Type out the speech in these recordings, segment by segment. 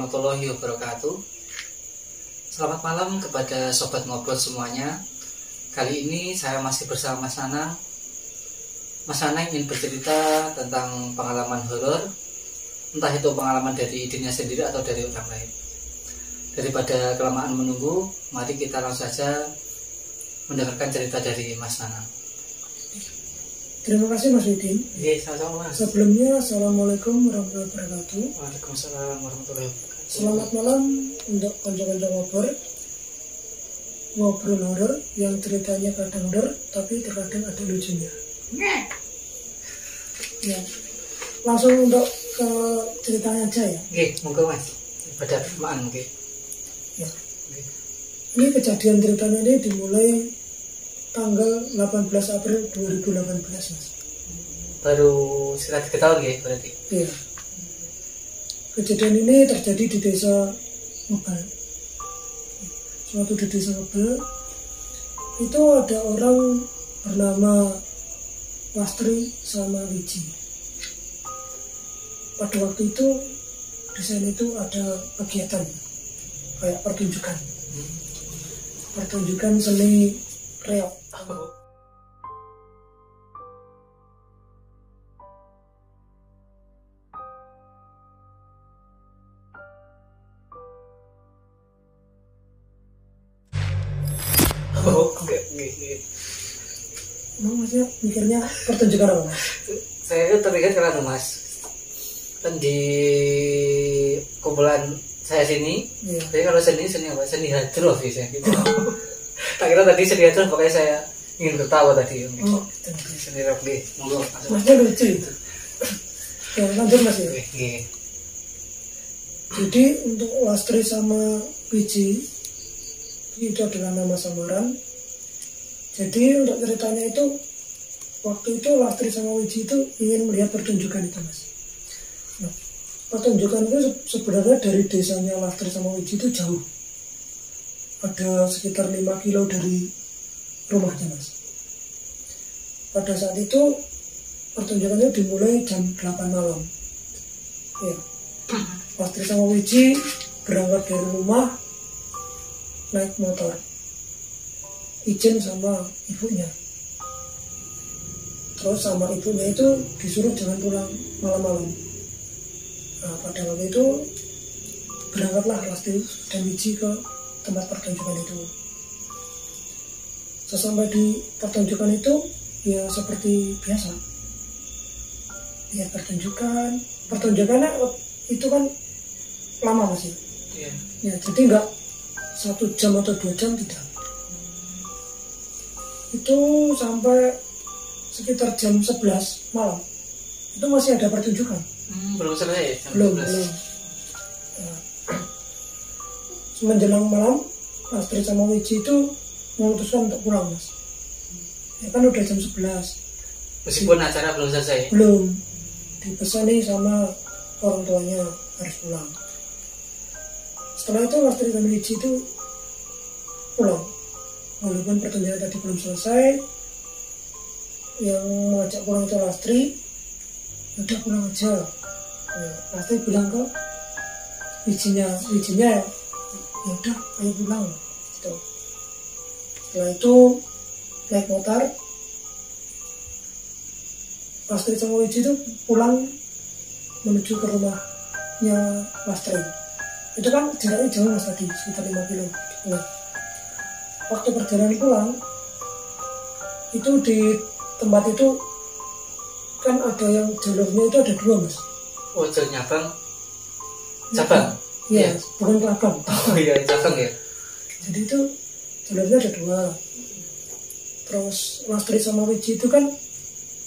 warahmatullahi wabarakatuh. Selamat malam kepada sobat ngobrol semuanya. Kali ini saya masih bersama Mas Nanang. Mas Nanang ingin bercerita tentang pengalaman horor, entah itu pengalaman dari dirinya sendiri atau dari orang lain. Daripada kelamaan menunggu, mari kita langsung saja mendengarkan cerita dari Mas Nanang. Terima kasih Mas Widin. Sama-sama Mas. Sebelumnya, Assalamualaikum warahmatullahi wabarakatuh. Waalaikumsalam warahmatullahi wabarakatuh. Selamat malam untuk konco-konco ngobrol horor yang ceritanya kadang horor tapi terkadang ada lucunya. Ya, langsung untuk ke ceritanya aja ya. Oke, monggo Mas. Pada permaan mungkin. Ya. Ini kejadian ceritanya ini dimulai tanggal 18 April 2018 Mas. Baru sekitar 3 tahun ya berarti. Iya. Kejadian ini terjadi di desa Ngebal. Suatu di desa Ngebal itu ada orang bernama Lastri sama Wiji. Pada waktu itu di sana itu ada kegiatan kayak pertunjukan seni reok. Oke. Emang maksudnya mikirnya pertunjukan apa Mas? Saya itu teringat karena Mas kan di kumpulan saya sini. Iya. Jadi kalau seni apa? Seni hadroh biasanya gitu. Tak kira tadi seni hadroh, pokoknya saya ingin ketawa tadi. Oh, Seni rock deh. Monggo. Masnya lucu itu. Ya lanjut Mas ya. Oke. Jadi untuk Lastri sama Wiji itu adalah nama samaran. Jadi untuk ceritanya itu waktu itu Lastri sama Wiji itu ingin melihat pertunjukan itu Mas. Nah, pertunjukan itu sebenarnya dari desanya Lastri sama Wiji itu jauh. Ada sekitar 5 kilo dari rumahnya Mas. Pada saat itu pertunjukan itu dimulai jam 8 malam. Ya. Lastri sama Wiji berangkat dari rumah naik motor, izin sama ibunya. Terus sama ibunya itu disuruh jangan pulang malam-malam. Nah, pada waktu itu berangkatlah Lastri dan Wiji ke tempat pertunjukan itu. Sesampai di pertunjukan itu ya seperti biasa. Ya pertunjukannya itu kan lama masih. Iya. Ya jadi enggak 1 jam atau 2 jam tidak. Itu sampai sekitar jam 11 malam itu masih ada pertunjukan. Belum selesai ya? Belum. Ya. Menjelang malam Lastri sama Wiji itu memutuskan untuk pulang Mas. Ya kan udah jam 11. Meskipun acara belum selesai. Belum. Dipesani sama orang tuanya harus pulang. Setelah itu Lastri dan Wiji itu pulang. Walaupun pertunjukan tadi belum selesai, yang mengajak pulang itu Lastri. Udah pulang aja. Ya, Lastri bilang ke Wijinya ya udah ayo pulang. Gitu. Setelah itu naik motor. Lastri sama Wiji itu pulang menuju ke rumahnya Lastri. Itu kan jaraknya jauh Mas tadi, sekitar 5 kilo. Nah, waktu perjalanan pulang, itu di tempat itu kan ada yang jalurnya itu ada 2 Mas. Oh, jalur nyabang? Cabang? Iya, bukan kelabang. Oh iya, cabang ya? Jadi itu jalurnya ada 2. Terus Lastri sama Wiji itu kan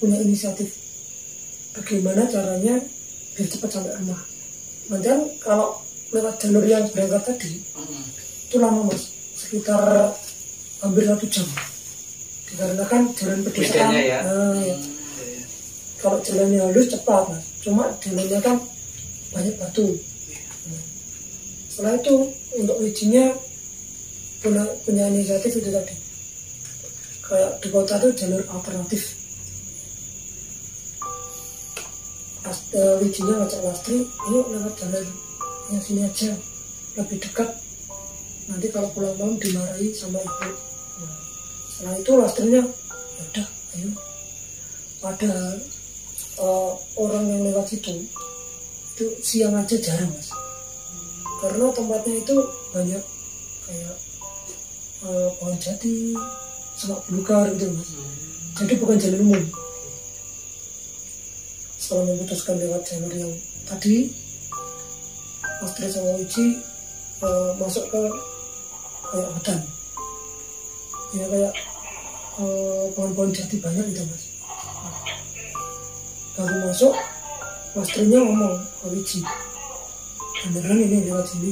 punya inisiatif bagaimana caranya biar cepat sampai rumah. Nanti kan kalau lewat jalur yang berangkat tadi itu lama Mas, sekitar hampir 1 jam dikarenakan jalan pedesaan ya. Kalau jalannya halus cepat Mas, cuma jalannya kan banyak batu. Setelah itu untuk Wijinya punya inisiatif itu tadi, kayak di kota itu jalur alternatif. Wijinya ngajak Lastri, ayo lewat jalan yang sini aja lebih dekat, nanti kalau pulang malam dimarahi sama ibu. Setelah itu Lastrinya ya udah ayo. Padahal orang yang lewat situ itu siang aja jarang mas, karena tempatnya itu banyak kayak pohon jati, semak belukar gitu mas. Jadi bukan jalan umum. Setelah memutuskan lewat jalur yang tadi, Astri sama Wiji masuk ke kayak hutan. Ya kayak pohon-pohon jati banyak gitu mas. Baru masuk, Astrinya ngomong ke Wiji, beneran ini lewat sini?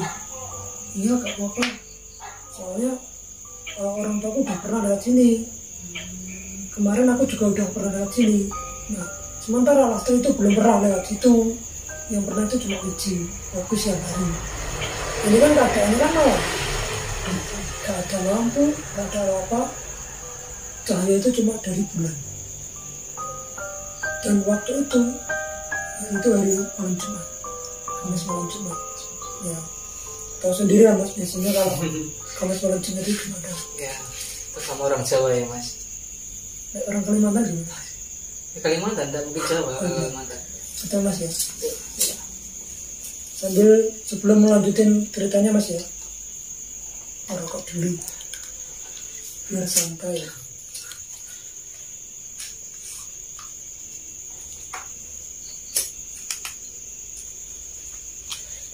Iya gak apa-apa, soalnya orang tuaku udah pernah lewat sini. Kemarin aku juga udah pernah lewat sini. Nah, sementara Lastri itu belum pernah lewat situ. Yang pernah itu cuma Wiji waktu siang hari. Ini kan keadaannya kan malam, gak ada lampu, gak ada apa, cahaya itu cuma dari bulan. Dan waktu itu hari malam Jumat, Kamis malam Jumat. Ya, tahu sendiri lah mas, biasanya kalau Kamis malam Jumat itu gimana? Ya, sama orang Jawa ya mas. Orang Kalimantan gimana? Ya, Kalimantan dan mungkin Jawa. Kalimantan. Betul mas ya. Sambil sebelum melanjutin ceritanya mas ya, rokok dulu biar santai.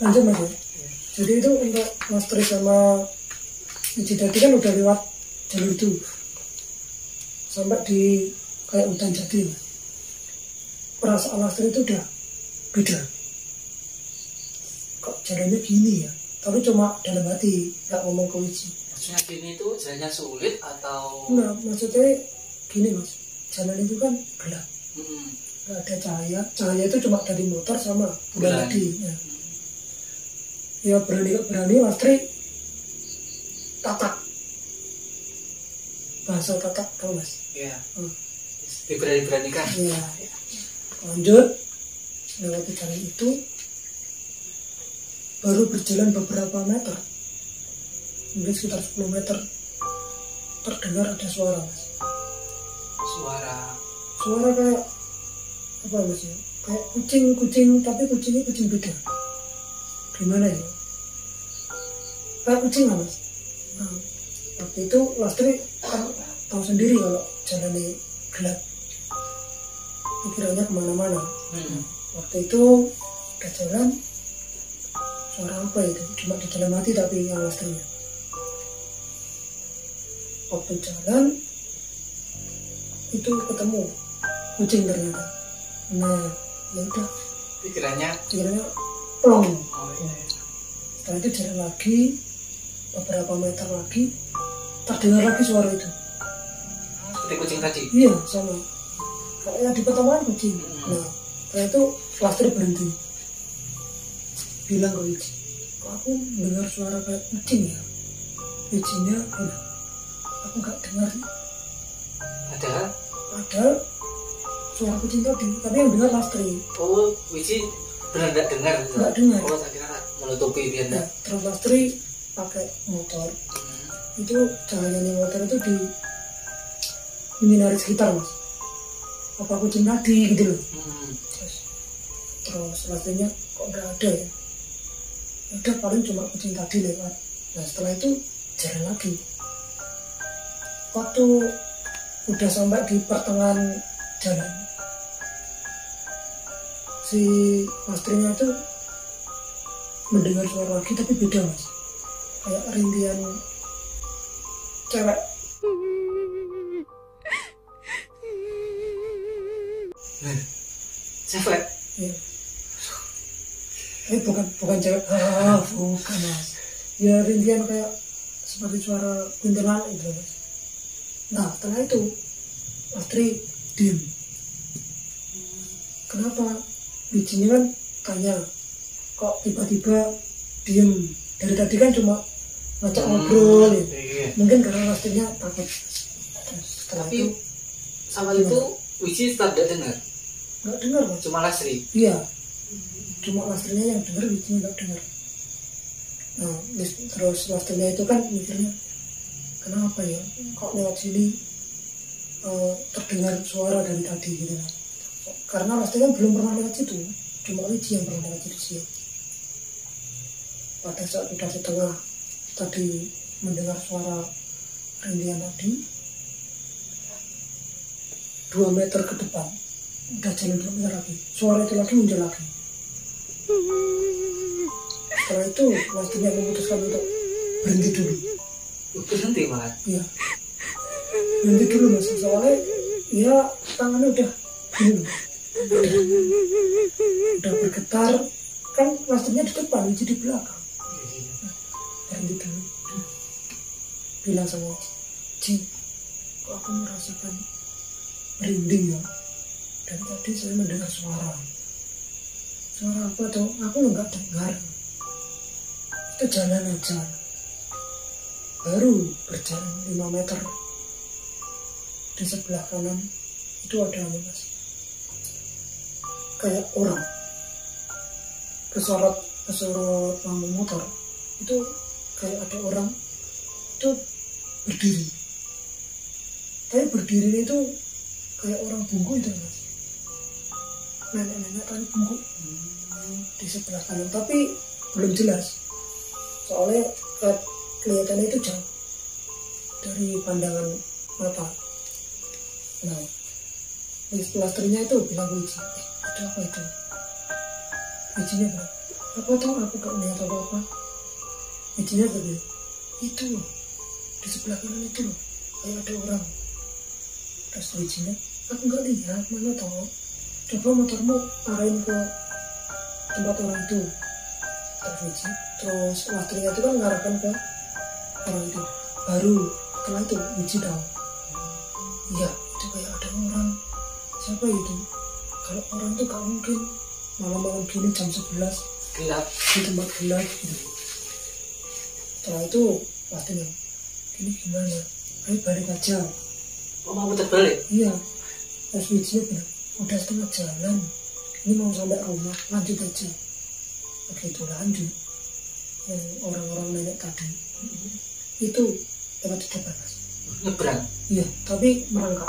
Lanjut mas ya. Jadi itu untuk Mas Tri sama Wiji tadi kan udah lewat jalur itu sampai di kayak hutan jati. Perasaan Mas Tri itu udah beda. Kok jalannya gini ya? Tapi cuma dalam hati, nggak ngomong ke Wiji. Maksudnya gini itu jalannya sulit atau? Enggak, maksudnya gini mas, jalan itu kan gelap, nggak ada cahaya. Cahaya itu cuma dari motor sama bulan tadi. Ya berani Mas Tri tatak, bahasa tatak tau mas? Iya. Diberani-beranikan. Iya. Lanjut lewati jalan itu, baru berjalan beberapa meter, mungkin sekitar 10 meter, terdengar ada suara mas. Suara kayak apa mas ya? Kayak kucing, tapi kucingnya kucing beda. Gimana ya? Kayak kucing lah mas. Nah, waktu itu Lastri kan tahu sendiri kalau jalannya gelap, pikirannya kemana-mana. Waktu itu udah jalan, suara apa itu? Cuma di dalam hati tapi yang Lastrinya. Waktu jalan itu ketemu kucing ternyata. Nah, ya udah. Pikirannya plong. Oh, iya. Setelah itu jalan lagi beberapa meter lagi, terdengar lagi suara itu. Seperti kucing tadi. Iya sama. Kayak di pertemuan kucing. Nah, setelah itu Lastri berhenti. Bilang ke Wiji, kok aku dengar suara kayak kucing ya? Wijinya udah, aku nggak dengar. Padahal suara kucing tadi, tapi yang dengar Lastri. Oh, Wiji benar nggak dengar? Nggak dengar. Oh, saya kira menutupi biar Nah, terus Lastri pakai motor. Itu cahayanya motor itu di menyinari sekitar mas. Apa kucing tadi gitu loh. Terus Lastrinya kok nggak ada ya? Udah paling cuma kucing tadi lewat. Nah setelah itu jalan lagi. Waktu udah sampai di pertengahan jalan, si Lastrinya itu mendengar suara lagi tapi beda mas, kayak rintian cewek. Cewek? Ya. Bukan cewek, bukan mas. Ya rintian kayak seperti suara kuntilanak itu mas. Nah setelah itu Astri diem. Kenapa? Wijinya kan tanya, kok tiba-tiba diem? Dari tadi kan cuma ngajak ngobrol ya. Mungkin karena Astrinya takut. Setelah Tapi itu sama itu Wiji tetap tidak dengar? nggak dengar mas. Cuma Lastri? Iya, cuma Lastrinya yang dengar, Wijinya nggak dengar. Nah, terus lasternya itu kan mikirnya, kenapa ya kok lewat sini terdengar suara dari tadi gitu kan. Karena lasternya belum pernah lewat situ, cuma Wiji yang pernah lewat situ siang. Pada saat sudah setengah tadi mendengar suara rintihan tadi, 2 meter ke depan udah jalan 2 meter lagi, suara itu lagi muncul lagi. Setelah itu lasternya memutuskan untuk berhenti dulu. Berhenti malah. Iya, berhenti dulu mas, soalnya ya tangannya udah gini, udah bergetar kan, lasternya di depan, Wiji di belakang. Berhenti dulu, bilang sama Wiji, kok aku merasakan merinding ya, dan tadi saya mendengar suara apa tuh, aku nggak dengar, itu jalan aja. Baru berjalan 5 meter, di sebelah kanan itu ada mas, kayak orang kesorot lampu motor, itu kayak ada orang itu berdiri, tapi berdiri itu kayak orang bungku itu mas, nenek-nenek tapi bungku di sebelah kanan, tapi belum jelas soalnya kelihatannya itu jauh dari pandangan mata. Nah, lasternya itu bilang Wiji, itu apa itu? Wijinya bilang, apa tau, aku gak melihat apa-apa. Wijinya bilang, itu loh, di sebelah kanan itu loh, kayak ada orang. Terus Wijinya, aku gak lihat, mana tau, coba motormu arahin ke tempat orang itu. Terus lasternya itu kan ngarahkan ke orang itu. Baru setelah itu Wiji tahu, iya itu kayak ada orang. Siapa itu? Kalau orang itu gak mungkin malam-malam gini jam 11 gelap, di tempat gelap gitu. Setelah itu lasternya, ini gimana? Ayo balik aja. Oh, mau putar balik? Iya. Terus Wijinya bilang, udah setengah jalan, ini mau sampai rumah, lanjut aja. Begitu lanjut, yang orang-orang nenek tadi itu lewat di depan mas. Nyebrang? Iya, tapi merangkak.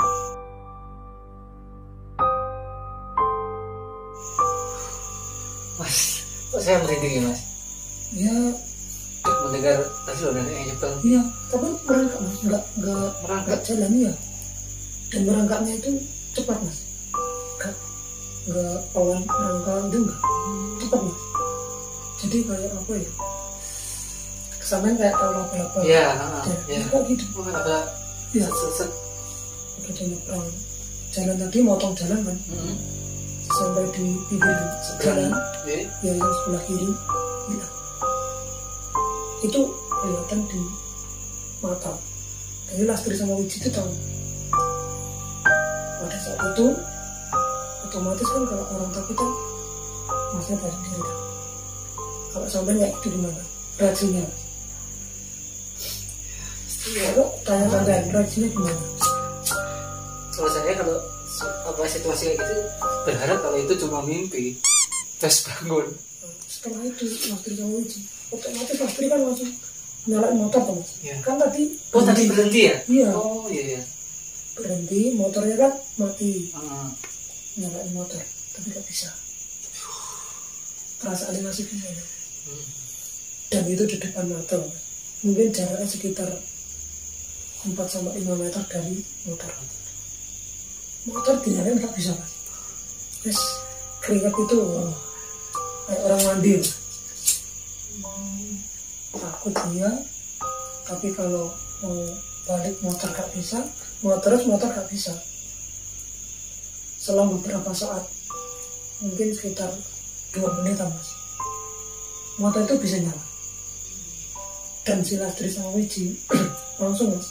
Mas, kok saya merinding ya mas? Ya, mendengar tadi loh nenek yang nyebrang. iya, tapi merangkak mas, nggak jalan ya. Dan merangkaknya itu cepat mas, nggak pelan merangkak itu nggak cepat mas. Jadi kayak apa ya? Kesannya kayak tahu laba-laba. Iya, ya. Kok gitu? Oh, ada Iya. set. Begitu nyebrang jalan tadi, motong jalan kan, sampai di pinggir jalan, ya yang sebelah kiri, ya. Itu kelihatan di mata. Jadi Lastri sama Wiji itu tahu. Pada saat itu, otomatis kan kalau orang takut kan, masnya pasti sendiri. Kalau sampai nggak itu gimana? Reaksinya? Kalau tanya-tanya reaksinya gimana? Kalau saya situasi kayak gitu berharap kalau itu cuma mimpi, terus bangun. Setelah itu Lastri sama Wiji, otomatis Lastri kan langsung nyalain motor kan mas? Ya. Kan tadi tadi berhenti ya? Iya. Oh iya. Berhenti, motornya kan mati. Nyalain motor, tapi nggak bisa. Perasaannya masih gimana? Dan itu di depan mata mas. Mungkin jaraknya sekitar 4-5 meter dari motor. Motor dinyalain nggak bisa mas. Terus keringat itu kayak orang mandi. Takut dia, tapi kalau mau balik motor gak bisa, motor gak bisa. Selang beberapa saat, mungkin sekitar 2 menit mas, motor itu bisa nyala. Dan si Lastri sama Wiji langsung mas,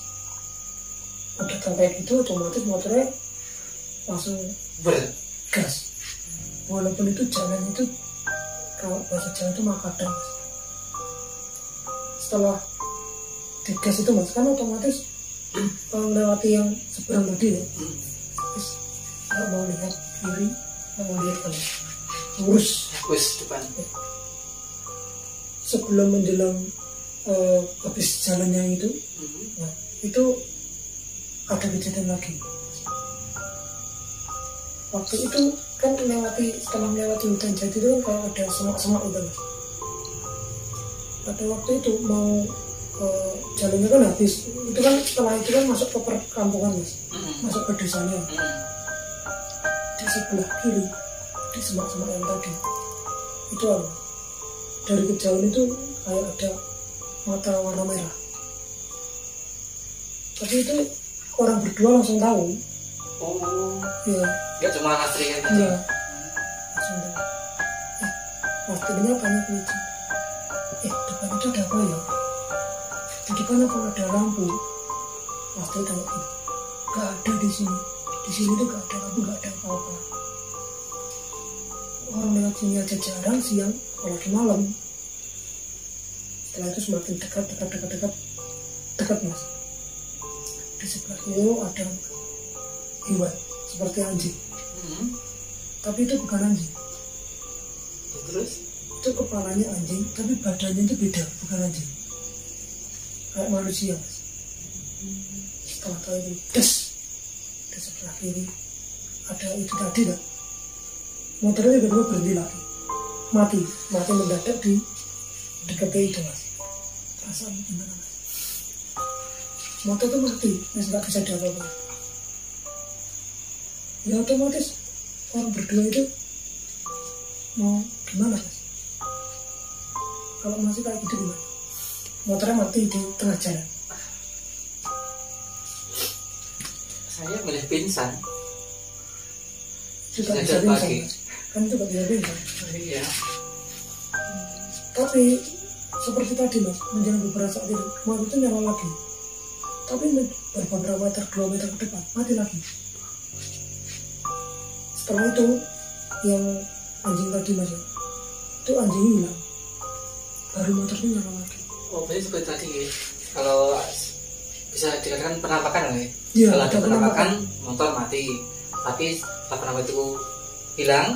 udah kayak gitu, otomatis motornya langsung bergas. Walaupun itu jalan itu, kalau bahasa Jawa itu makadam mas. Setelah digas itu mas, kan otomatis melewati yang seberang tadi ya. Terus nggak mau lihat kiri, nggak mau lihat kanan, lurus depan. sebelum menjelang habis jalannya itu, nah, itu ada kejadian lagi. Waktu itu kan setelah melewati hutan jati itu kan kayak ada semak-semak itu Mas. Pada waktu itu mau jalannya kan habis, itu kan setelah itu kan masuk ke perkampungan Mas, masuk ke desanya. Di sebelah kiri, di semak-semak yang tadi itu apa? Dari kejauhan itu kayak ada mata warna merah. Tapi itu orang berdua langsung tahu. Oh. Iya. Gak cuma Lastri kan? Iya. Langsung tahu. Lastrinya tanya ke Wiji. Depan itu ada apa ya? Di depan apa ada lampu? Lastri tanya gitu. Gak ada di sini. Di sini tuh gak ada lampu, gak ada apa-apa. Orang lewat sini aja jarang siang, apalagi malam. Setelah itu semakin dekat Mas. Di sebelah itu ada hewan seperti anjing. Tapi itu bukan anjing. Terus? Itu kepalanya anjing, tapi badannya itu beda, bukan anjing. Kayak manusia Mas. Setelah tahu itu, des, di sebelah kiri ada itu tadi kan. Motornya tiba-tiba berhenti lagi, mati mendadak di dekatnya itu Mas. Perasaan gimana Mas? Motor itu mati, Mas nggak bisa diapa-apa. Ya otomatis orang berdua itu mau gimana Mas? Kalau masih kayak gitu gimana? Motornya mati di tengah jalan. Saya milih pingsan. Juga bisa pingsan Mas. Kan juga bisa pingsan. Iya. Tapi seperti tadi Mas, menjelang beberapa saat itu motor itu nyala lagi. Tapi beberapa kilometer ke depan mati lagi. Setelah itu yang anjing tadi Mas, itu anjing hilang, baru motornya nyala lagi. Oh, berarti seperti tadi ya. Kalau bisa dikatakan penampakan ya. Iya, Kalau ada ada penampakan motor mati, tapi setelah penampakan itu hilang,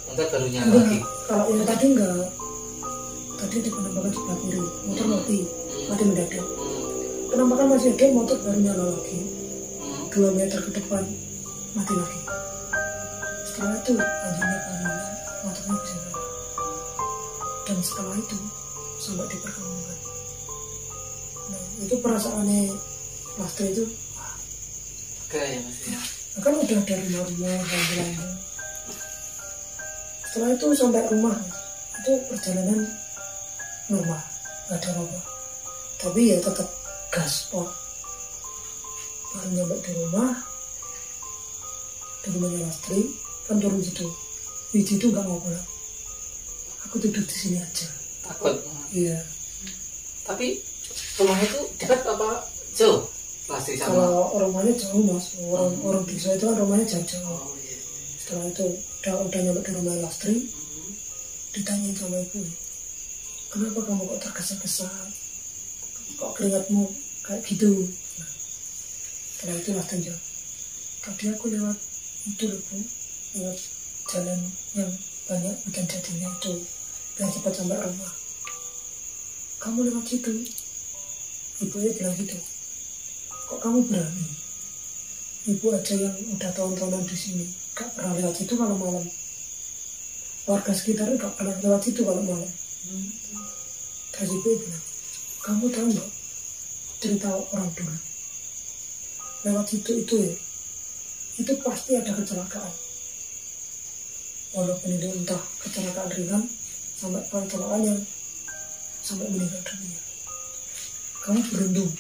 motor baru nyala Enggak, lagi. kalau yang tadi enggak. Tadi ada penampakan sebelah kiri, motor mati mendadak. Penampakan masih ada, motor baru nyala lagi. 2 meter ke depan mati lagi. Setelah itu anjingnya baru hilang, motornya bisa nyala. Dan setelah itu sampai di perkampungan. Nah, itu perasaannya Lastri itu, Oke ya Mas ya. kan udah ada rumah-rumah lain. Setelah itu sampai rumah, itu perjalanan normal, nggak ada apa-apa. Tapi ya tetap gaspol. Baru nyampe di rumahnya Lastri, kan turun situ. Wiji itu nggak mau pulang. Aku duduk di sini aja. Takut. Iya. Tapi rumahnya itu dekat apa jauh? Lastri sama. Kalau rumahnya jauh Mas, orang desa itu kan rumahnya jauh. Oh iya. Setelah itu udah nyampe di rumah Lastri, ditanyain sama ibu, kenapa kamu kok tergesa-gesa, kok keringatmu kayak gitu. Nah, setelah itu Lastri jawab, tadi aku lewat itu loh Bu, lewat jalan yang banyak hutan jadinya itu, biar cepat sampai rumah. Kamu lewat situ? Ibunya bilang gitu. Kok kamu berani? Ibu aja yang udah tahun-tahunan di sini gak pernah lewat situ kalau malam. Warga sekitar gak pernah lewat situ kalau malam. Terus ibu bilang, kamu tahu nggak cerita orang dulu? Lewat situ itu ya, itu pasti ada kecelakaan. Walaupun itu entah kecelakaan ringan sampai kecelakaan yang sampai meninggal dunia. Kamu beruntung,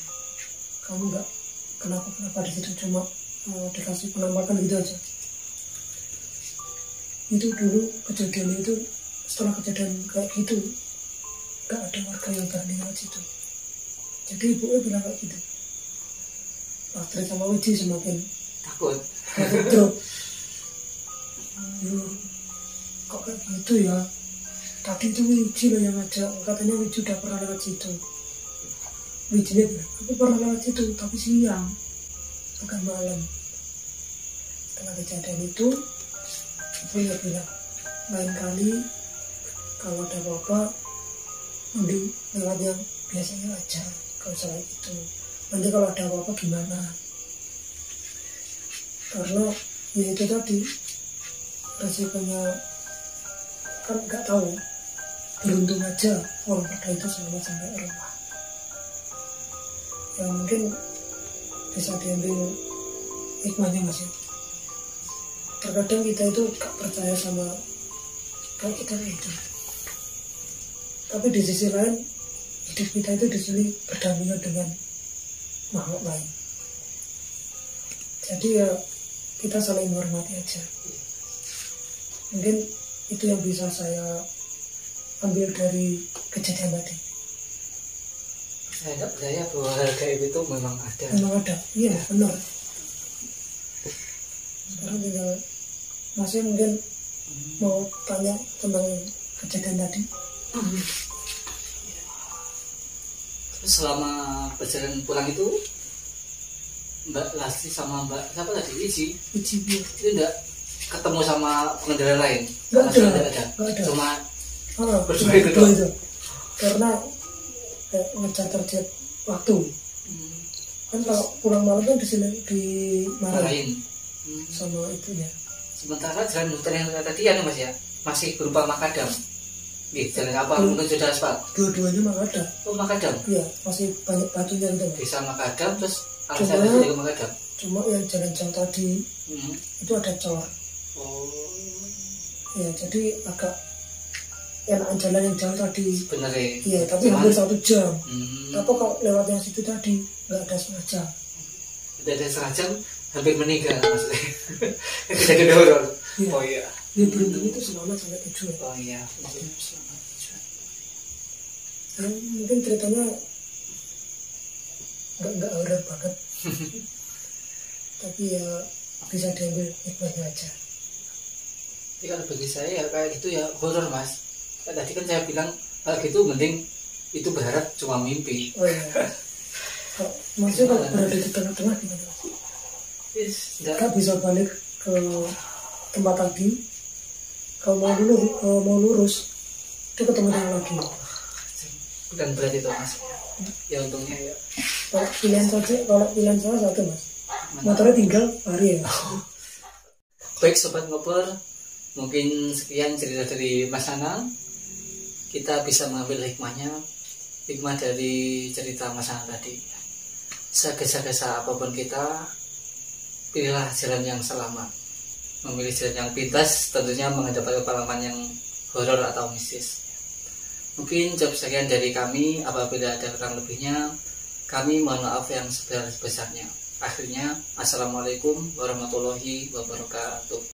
kamu nggak kenapa di situ, cuma dikasih penampakan gitu aja. Itu dulu kejadian itu, setelah kejadian kayak gitu nggak ada warga yang berani lewat situ. Jadi ibunya bilang kayak gitu. Lastri sama Wiji semakin Takut. drop. Kok kayak gitu ya? Tadi itu Wiji loh yang ngajak, katanya Wiji udah pernah lewat situ. Wijinya bilang, aku pernah lewat situ, tapi siang, bukan malam. Setelah kejadian itu, ibunya bilang, lain kali kalau ada apa-apa, mending lewat yang biasanya aja, kalau salah itu nanti kalau ada apa-apa gimana. Karena ya itu tadi resikonya kan nggak tahu, beruntung aja orang pada itu selamat sampai rumah. Ya mungkin bisa diambil hikmahnya Mas ya. Terkadang kita itu gak percaya sama kayak kita itu, tapi di sisi lain hidup kita itu di sini berdampingan dengan makhluk lain. Jadi ya kita saling menghormati aja. Mungkin itu yang bisa saya ambil dari kejadian tadi. Saya tidak percaya bahwa hal gaib itu memang ada. Memang ada, iya benar. Sekarang tinggal masih mungkin mau tanya tentang kejadian tadi. Terus selama perjalanan pulang itu Mbak Lasti sama Mbak siapa tadi Iji Uji itu enggak ketemu sama pengendara lain? Nggak ada. Nggak ada. Cuma berdua itu. Karena kayak ngejar target waktu. Kan kalau pulang malam kan di sini di marahin sama itunya. Sementara jalan hutan yang tadi ya Mas ya masih berupa makadam. Jalan apa menuju aspal? Dua-duanya makadam. Oh makadam. Iya, masih banyak batunya itu. Desa makadam terus alasan juga makadam. Cuma yang jalan jauh tadi itu ada cor. Oh. Ya jadi agak enakan jalan yang jauh tadi. Sebenarnya. Iya, tapi hampir 1 jam. Tapi kalau lewat yang situ tadi nggak ada setengah jam. Tidak ada setengah jam, hampir meninggal maksudnya. Kejadian horor. Iya. Oh iya. Ya beruntung itu selamat sampai tujuan. Oh iya, selamat tujuan. Mungkin ceritanya nggak horor banget. Tapi ya bisa diambil hikmahnya aja. Jadi kalau bagi saya ya kayak gitu ya horor Mas. Tadi kan saya bilang kayak gitu mending itu berharap cuma mimpi. Oh iya. Maksudnya kalau berada di tengah-tengah gimana? Nggak bisa balik ke tempat tadi. Kalau mau lurus itu ketemu dengan lagi. Dan berat itu Mas. Ya untungnya ya. Kalau pilihan saya satu Mas. Motornya tinggal lari ya. Baik Sobat Ngobrol, mungkin sekian cerita dari Mas Anang. Kita bisa mengambil hikmah dari cerita Mas Anang tadi. Segesa-gesa apapun kita, pilihlah jalan yang selamat. Memilih jalan yang pintas tentunya menghadapi pengalaman yang horor atau mistis. Mungkin cukup sekian dari kami. Apabila ada kurang lebihnya, kami mohon maaf yang sebesar-besarnya. Akhirnya, Assalamualaikum warahmatullahi wabarakatuh.